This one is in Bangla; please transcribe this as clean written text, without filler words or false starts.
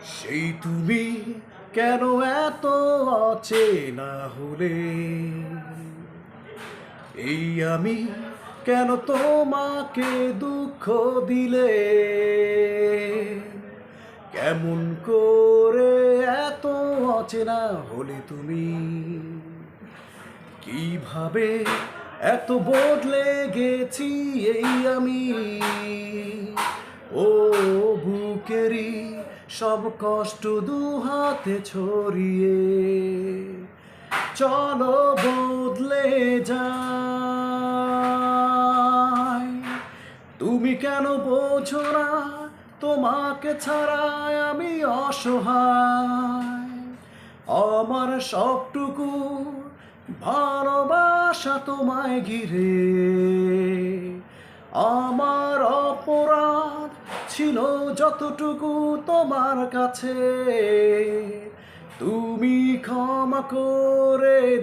সেই তুমি কেন এত অচেনা হলে? এই আমি কেন তোমাকে দুঃখ দিলে? কেমন করে এত অচেনা হলে তুমি? কিভাবে এত বদলে গেছি এই আমি? ও বুকেরই সব কষ্ট দু হাতে ছড়িয়ে চলো বদলে যাই। তুমি কেন বোঝো না তোমাকে ছাড়াই আমি অসহায়? আমার সবটুকু ভালোবাসা তোমায় ঘিরে। আমার অপরাধ ছিল যতটুকু তোমার কাছে, তুমি ক্ষমা করে